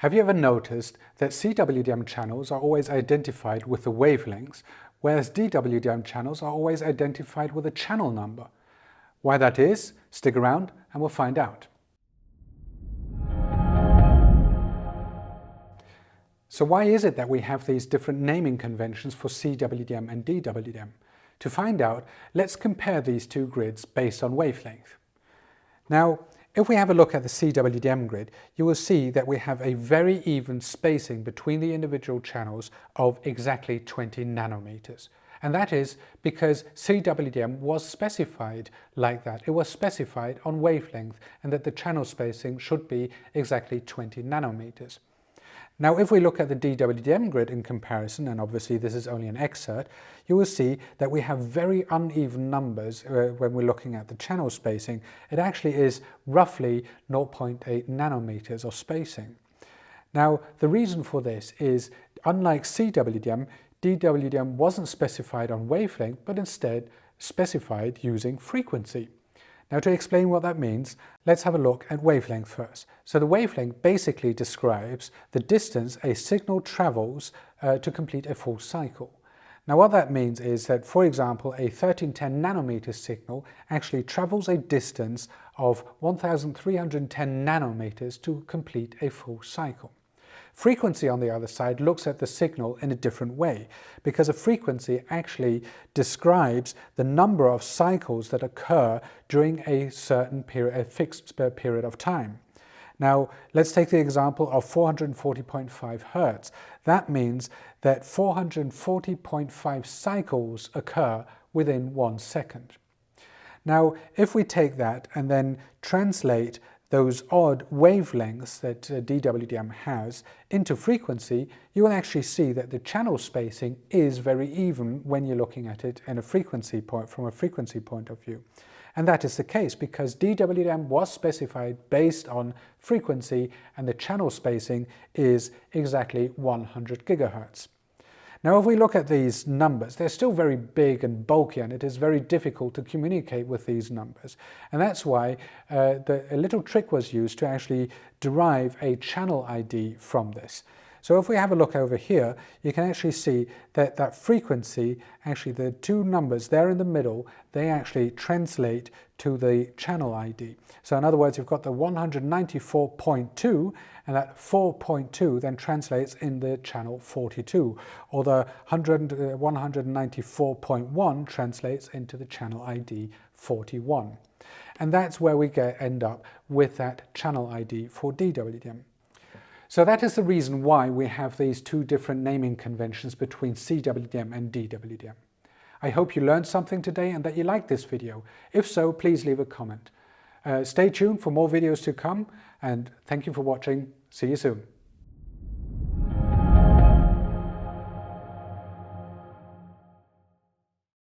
Have you ever noticed that CWDM channels are always identified with the wavelengths, whereas DWDM channels are always identified with a channel number? Why that is, stick around and we'll find out. So why is it that we have these different naming conventions for CWDM and DWDM? To find out, let's compare these two grids based on wavelength. Now, if we have a look at the CWDM grid, you will see that we have a very even spacing between the individual channels of exactly 20 nanometers. And that is because CWDM was specified like that. It was specified on wavelength and that the channel spacing should be exactly 20 nanometers. Now, if we look at the DWDM grid in comparison, and obviously this is only an excerpt, you will see that we have very uneven numbers when we're looking at the channel spacing. It actually is roughly 0.8 nanometers of spacing. Now, the reason for this is, unlike CWDM, DWDM wasn't specified on wavelength, but instead specified using frequency. Now, to explain what that means, let's have a look at wavelength first. So the wavelength basically describes the distance a signal travels to complete a full cycle. Now, what that means is that, for example, a 1310 nanometer signal actually travels a distance of 1310 nanometers to complete a full cycle. Frequency, on the other side, looks at the signal in a different way, because a frequency actually describes the number of cycles that occur during a certain period, a fixed period of time. Now, let's take the example of 440.5 Hertz. That means that 440.5 cycles occur within 1 second. Now, if we take that and then translate those odd wavelengths that DWDM has into frequency, you will actually see that the channel spacing is very even when you're looking at it in a frequency point, from a frequency point of view. And that is the case because DWDM was specified based on frequency and the channel spacing is exactly 100 gigahertz. Now, if we look at these numbers, they're still very big and bulky, and it is very difficult to communicate with these numbers. And that's why a little trick was used to actually derive a channel ID from this. So if we have a look over here, you can actually see that that frequency, actually the two numbers there in the middle, they actually translate to the channel ID. So in other words, you've got the 194.2, and that 4.2 then translates in the channel 42, or the 194.1 translates into the channel ID 41. And that's where we end up with that channel ID for DWDM. So that is the reason why we have these two different naming conventions between CWDM and DWDM. I hope you learned something today and that you liked this video. If so, please leave a comment. Stay tuned for more videos to come, and thank you for watching. See you soon.